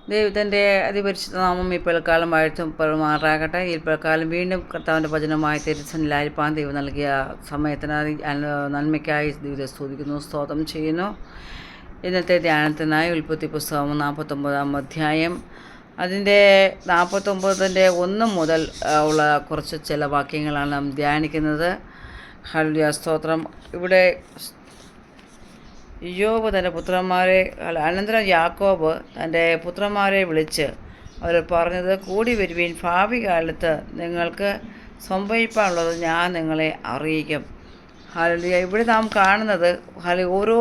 ദൈവത്തിൻ്റെ അതിപരിശുദ്ധ നാമം ഇപ്പോഴക്കാലം വാഴ്ത്തും പെരുമാറാകട്ടെ. ഇപ്പോഴക്കാലം വീണ്ടും കർത്താവിൻ്റെ വചനമായി തിരുസന്നിലായിരിക്കാൻ ദൈവം നൽകിയ സമയത്തിനായി നന്മയ്ക്കായി ദൈവത്തെ സ്തുതിക്കുന്നു, സ്തോത്രം ചെയ്യുന്നു. ഇന്നത്തെ ധ്യാനത്തിനായി ഉൽപ്പത്തി പുസ്തകം 49 അധ്യായം അതിൻ്റെ 49 1 മുതൽ ഉള്ള കുറച്ച് ചില വാക്യങ്ങളാണ് നാം ധ്യാനിക്കുന്നത്. ഹല്ലേലൂയ, സ്തോത്രം. ഇവിടെ യോബ് തൻ്റെ പുത്രന്മാരെ അനന്തരം യാക്കോബ് തൻ്റെ പുത്രന്മാരെ വിളിച്ച് അവർ പറഞ്ഞത്, കൂടി വരുവീൻ, ഭാവി കാലത്ത് നിങ്ങൾക്ക് സംഭവിക്കാനുള്ളത് ഞാൻ നിങ്ങളെ അറിയിക്കും. ഹല്ലേലൂയ. ഇവിടെ നാം കാണുന്നത് ഓരോ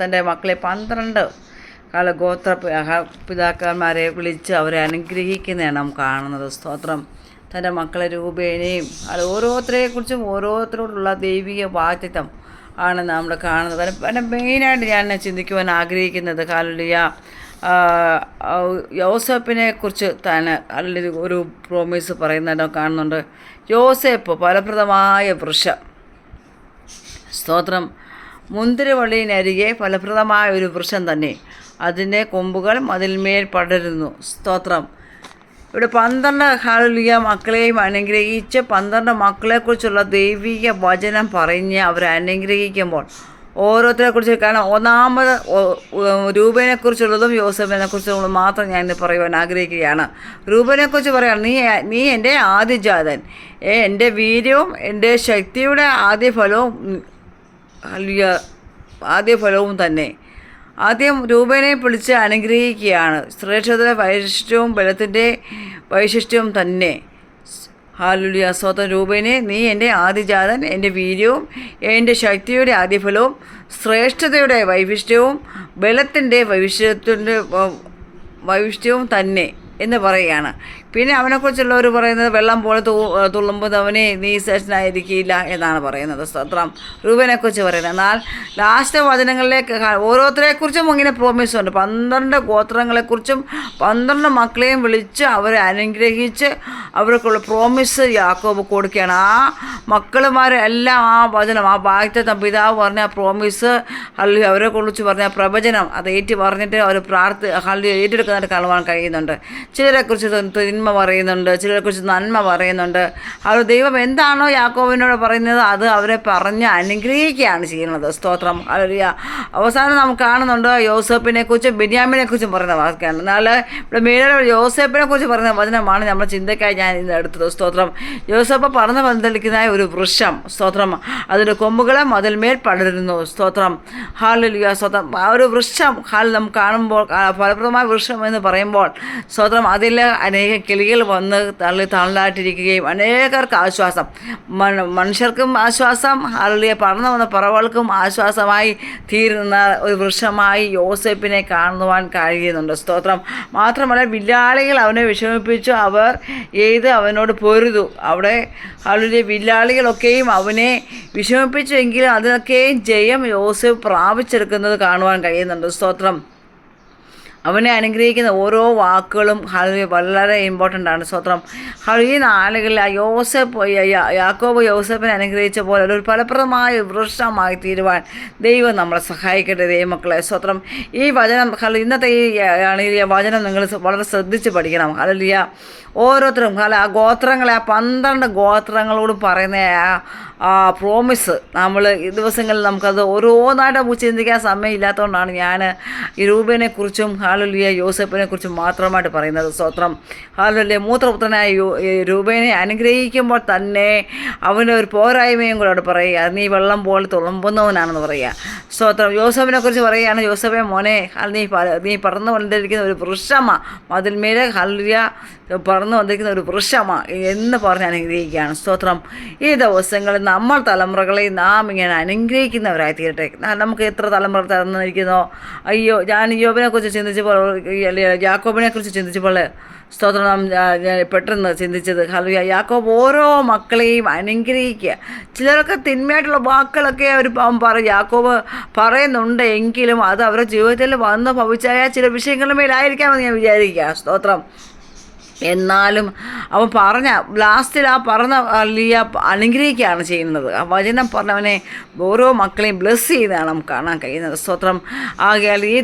തൻ്റെ മക്കളെ 12 ഗോത്ര പിതാക്കന്മാരെ വിളിച്ച് അവരെ അനുഗ്രഹിക്കുന്നതാണ് നാം കാണുന്നത്. സ്തോത്രം. തൻ്റെ മക്കളെ രൂപേണയും ഓരോരുത്തരെക്കുറിച്ചും ഓരോരുത്തരോടുള്ള ദൈവിക ബാധ്യത ആണ് നമ്മൾ കാണുന്നത്. പിന്നെ മെയിനായിട്ട് ഞാൻ ചിന്തിക്കുവാൻ ആഗ്രഹിക്കുന്നത് ഹല്ലേലൂയ, യോസേപ്പിനെ കുറിച്ച് തന്നെ അല്ലെങ്കിൽ ഒരു പ്രോമിസ് പറയുന്നത് കാണുന്നുണ്ട്. യോസേപ്പ് ഫലപ്രദമായ വൃക്ഷം. സ്തോത്രം. മുന്തിരിവള്ളിയിനരികെ ഫലപ്രദമായ ഒരു വൃക്ഷം തന്നെ, അതിൻ്റെ കൊമ്പുകൾ അതിന്മേൽ പടരുന്നു. സ്തോത്രം. ഇവിടെ 12 ഹല്ലേലൂയ മക്കളെയും അനുഗ്രഹിച്ച് 12 മക്കളെക്കുറിച്ചുള്ള ദൈവിക വചനം പറഞ്ഞ് അവരെ അനുഗ്രഹിക്കുമ്പോൾ ഓരോരുത്തരെക്കുറിച്ച് കാരണം ഒന്നാമത് രൂപേനെക്കുറിച്ചുള്ളതും യോസേഫിനെക്കുറിച്ചുള്ളതും മാത്രം ഞാൻ ഇന്ന് പറയുവാൻ ആഗ്രഹിക്കുകയാണ്. രൂപേനെക്കുറിച്ച് പറയാം, നീ എൻ്റെ ആദ്യജാതൻ, എൻ്റെ വീര്യവും എൻ്റെ ശക്തിയുടെ ആദ്യ ഫലവും തന്നെ. ആദ്യം രൂപേനെ വിളിച്ച് അനുഗ്രഹിക്കുകയാണ്. ശ്രേഷ്ഠതയുടെ വൈശിഷ്ട്യവും ബലത്തിൻ്റെ വൈശിഷ്ട്യവും തന്നെ. ഹല്ലേലൂയ, സ്തോത്രം. രൂപേനെ, നീ എൻ്റെ ആദ്യജാതൻ, എൻ്റെ വീര്യവും എൻ്റെ ശക്തിയുടെ ആദ്യഫലവും ശ്രേഷ്ഠതയുടെ വൈശിഷ്ട്യവും ബലത്തിൻ്റെ വൈശിഷ്ട്യവും തന്നെ എന്ന് പറയുകയാണ്. പിന്നെ അവനെക്കുറിച്ചുള്ളവർ പറയുന്നത്, വെള്ളം പോലെ തുള്ളുമ്പോഴവനെ നീ ശ്രേഷ്ഠനായിരിക്കില്ല എന്നാണ് പറയുന്നത്. സ്തോത്രം. രൂപനെക്കുറിച്ച് പറയുന്നത്. എന്നാൽ ലാസ്റ്റ് വചനങ്ങളിലേക്ക് ഓരോരുത്തരെക്കുറിച്ചും ഇങ്ങനെ പ്രോമിസ് ഉണ്ട്. 12 ഗോത്രങ്ങളെക്കുറിച്ചും 12 മക്കളെയും വിളിച്ച് അവരെ അനുഗ്രഹിച്ച് അവർക്കുള്ള പ്രോമിസ് യാക്കോബ് കൊടുക്കുകയാണ്. ആ മക്കളുമാരെല്ലാം ആ വചനം, ആ വാഗ്ദത്തം, പിതാവ് പറഞ്ഞ പ്രോമിസ്, അല്ലെങ്കിൽ അവരെ കുറിച്ച് പറഞ്ഞ പ്രവചനം അത് പറഞ്ഞിട്ട് അവർ ഏറ്റെടുക്കുന്നതായിട്ട് കാണുവാൻ കഴിയുന്നുണ്ട്. ചിലരെക്കുറിച്ച് തിന്മ പറയുന്നുണ്ട്, ചിലരെക്കുറിച്ച് നന്മ പറയുന്നുണ്ട്. അവർ ദൈവം എന്താണോ യാക്കോബിനോട് പറയുന്നത് അത് അവരെ പറഞ്ഞ് അനുഗ്രഹിക്കുകയാണ് ചെയ്യുന്നത്. സ്തോത്രം. ഹല്ലേലൂയ. അവസാനം നാം കാണുന്നുണ്ട് യോസേപ്പിനെക്കുറിച്ചും ബെന്യാമിനെക്കുറിച്ചും പറയുന്ന വാക്കാണ്. എന്നാൽ ഇവിടെ മെയിനായിട്ട് യോസേപ്പിനെക്കുറിച്ച് പറയുന്ന വചനമാണ് നമ്മുടെ ചിന്തയ്ക്കായി ഞാൻ ഇന്ന് എടുത്തത്. സ്തോത്രം. യോസേപ്പ് പറന്ന് പന്തലിക്കുന്ന ഒരു വൃക്ഷം. സ്തോത്രം. അതിൻ്റെ കൊമ്പുകളെ അതിന്മേൽ പടരുന്നു. സ്തോത്രം. ഹല്ലേലൂയ, സ്തോത്രം. ആ ഒരു വൃക്ഷം നാം കാണുമ്പോൾ ഫലപ്രദമായ വൃക്ഷം എന്ന് പറയുമ്പോൾ സ്തോത്രം, അതിൽ അനേക കിളികൾ വന്ന് തള്ളായിട്ടിരിക്കുകയും അനേകർക്ക് ആശ്വാസം, മനുഷ്യർക്കും ആശ്വാസം, ഹല്ലേലൂയ, പറന്നു വന്ന പറവകൾക്കും ആശ്വാസമായി തീരുന്ന ഒരു വൃക്ഷമായി യോസേപ്പിനെ കാണുവാൻ കഴിയുന്നുണ്ട്. സ്തോത്രം. മാത്രമല്ല, വില്ലാളികൾ അവനെ വിഷമിപ്പിച്ചു, അവർ അവനോട് പൊരുതു. അവിടെ ഹല്ലേലൂയ വില്ലാളികളൊക്കെയും അവനെ വിഷമിപ്പിച്ചു എങ്കിലും അതിനൊക്കെയും ജയം യോസേപ്പ് പ്രാപിച്ചെടുക്കുന്നത് കാണുവാൻ കഴിയുന്നുണ്ട്. സ്തോത്രം. അവനെ അനുഗ്രഹിക്കുന്ന ഓരോ വാക്കുകളും വളരെ ഇമ്പോർട്ടൻ്റ് ആണ്. സ്തോത്രം. ഈ നാളുകളിൽ യാക്കോബ് യോസേപ്പിനെ അനുഗ്രഹിച്ച പോലെ ഒരു ഫലപ്രദമായ വൃക്ഷമായി തീരുവാൻ ദൈവം നമ്മളെ സഹായിക്കട്ടെ ദൈവമക്കളെ. സ്തോത്രം. ഈ വചനം ഇന്നത്തെ ഈ വചനം നിങ്ങൾ വളരെ ശ്രദ്ധിച്ച് പഠിക്കണം. ഹല്ലേലൂയ. ഓരോരുത്തരും ആ ഗോത്രങ്ങളെ, ആ 12 ഗോത്രങ്ങളോട് പറയുന്ന ആ പ്രോമിസ് നമ്മൾ ഈ ദിവസങ്ങളിൽ നമുക്കത് ഓരോന്നായിട്ട് ചിന്തിക്കാൻ സമയമില്ലാത്തതുകൊണ്ടാണ് ഞാൻ ഈ രൂപേനെക്കുറിച്ചും ഹല്ലേലൂയ യോസേപ്പിനെക്കുറിച്ചും മാത്രമായിട്ട് പറയുന്നത്. സ്തോത്രം. ഹല്ലേലൂയ. മൂത്രപുത്രനായ രൂപേനെ അനുഗ്രഹിക്കുമ്പോൾ തന്നെ അവന് ഒരു പോരായ്മയും കൂടെ അവിടെ പറയുക, നീ വെള്ളം പോലെ തുളുമ്പുന്നവനാണെന്ന് പറയുക. സ്തോത്രം. യോസേപ്പിനെക്കുറിച്ച് പറയുകയാണ്, യോസേപ്പേ മോനെ, നീ പറന്നു വന്നിരിക്കുന്ന ഒരു വൃക്ഷമാണ്, അതിന്മേലെ ഹല്ലേലൂയ പറന്നു വന്നിരിക്കുന്ന ഒരു വൃക്ഷമാണ് എന്ന് പറഞ്ഞ് അനുഗ്രഹിക്കുകയാണ്. സ്തോത്രം. ഈ ദിവസങ്ങളിൽ നമ്മൾ തലമുറകളെ നാം ഇങ്ങനെ അനുഗ്രഹിക്കുന്നവരായി തീരട്ടെ. നമുക്ക് എത്ര തലമുറ തന്നിരിക്കുന്നോ. അയ്യോ, ഞാൻ യോബിനെക്കുറിച്ച് ചിന്തിച്ചപ്പോൾ, യാക്കോബിനെക്കുറിച്ച് ചിന്തിച്ചപ്പോൾ സ്തോത്രം, പെട്ടെന്ന് ചിന്തിച്ചത് ഹല്ലേലൂയ, യാക്കോബ് ഓരോ മക്കളെയും അനുഗ്രഹിക്കുക. ചിലർക്ക് തിന്മയായിട്ടുള്ള വാക്കുകളൊക്കെ അവർ യാക്കോബ് പറയുന്നുണ്ട് എങ്കിലും അത് അവരുടെ ജീവിതത്തിൽ വന്ന് ഭവിച്ചായ ചില വിഷയങ്ങളുടെ മേലായിരിക്കാമെന്ന് ഞാൻ വിചാരിക്കുക. സ്തോത്രം. എന്നാലും അവൻ പറഞ്ഞ ലാസ്റ്റിൽ ആ പറഞ്ഞ ലിയ അനുഗ്രഹിക്കുകയാണ് ചെയ്യുന്നത്. ആ വചനം പറഞ്ഞവനെ ഓരോ മക്കളെയും ബ്ലെസ് ചെയ്യുന്നതാണ് നമുക്ക് കാണാൻ കഴിയുന്നത്. സ്തോത്രം. ആകയാൽ ഈ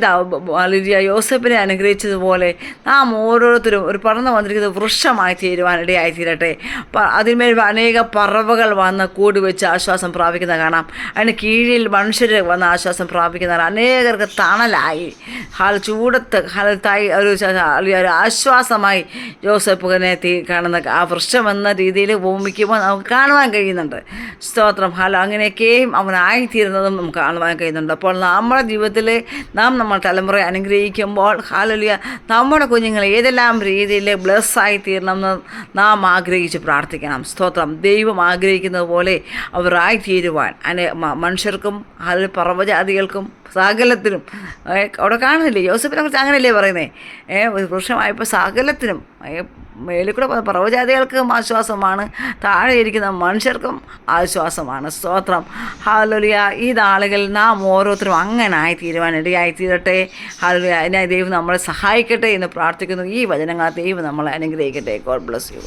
ലിയ യോസഫിനെ അനുഗ്രഹിച്ചതുപോലെ നാം ഓരോരുത്തരും ഒരു പറന്ന് വന്നിരിക്കുന്നത് വൃക്ഷമായി തീരുവാൻ ഇടയായി തീരട്ടെ. അതിന്മേൽ അനേക പറവകൾ വന്ന് കൂടി വെച്ച് ആശ്വാസം പ്രാപിക്കുന്ന കാണാം. അതിന് കീഴിൽ മനുഷ്യർ വന്ന് ആശ്വാസം പ്രാപിക്കുന്നതാണ്. അനേകർക്ക് തണലായി ചൂടത്ത് ഒരു ആശ്വാസമായി യോസേപ്പിനെ കാണുന്ന ആ വൃക്ഷമെന്ന രീതിയിൽ ഭൂമിക്കുമ്പോൾ നമുക്ക് കാണുവാൻ കഴിയുന്നുണ്ട്. സ്തോത്രം. അങ്ങനെയൊക്കെയും അവനായിത്തീരുന്നതും നമുക്ക് കാണുവാൻ കഴിയുന്നുണ്ട്. അപ്പോൾ നമ്മുടെ ജീവിതത്തിൽ നമ്മൾ തലമുറ അനുഗ്രഹിക്കുമ്പോൾ നമ്മുടെ കുഞ്ഞുങ്ങൾ ഏതെല്ലാം രീതിയിൽ ബ്ലെസ് ആയിത്തീരണമെന്ന് നാം ആഗ്രഹിച്ച് പ്രാർത്ഥിക്കണം. സ്തോത്രം. ദൈവം ആഗ്രഹിക്കുന്നത് പോലെ അവരായിത്തീരുവാൻ മനുഷ്യർക്കും പർവ്വജാതികൾക്കും സകലത്തിനും അവിടെ കാണുന്നില്ലേ യോസഫിനെ കുറിച്ച് അങ്ങനെയല്ലേ പറയുന്നത്? വൃക്ഷമായപ്പോൾ സകലത്തിനും മേലിൽ കൂടെ പർവ്വജാതികൾക്കും ആശ്വാസമാണ്, താഴെ ഇരിക്കുന്ന മനുഷ്യർക്കും ആശ്വാസമാണ്. സ്തോത്രം. ഹല്ലേലൂയ. ഈ നാളുകളിൽ നാം ഓരോരുത്തരും അങ്ങനെ ആയിത്തീരുവാൻ ഇടയായിത്തീരട്ടെ. ഹല്ലേലൂയ. അതിനായി ദൈവം നമ്മളെ സഹായിക്കട്ടെ എന്ന് പ്രാർത്ഥിക്കുന്നു. ഈ വചനങ്ങൾ ദൈവം നമ്മളെ അനുഗ്രഹിക്കട്ടെ. God bless you.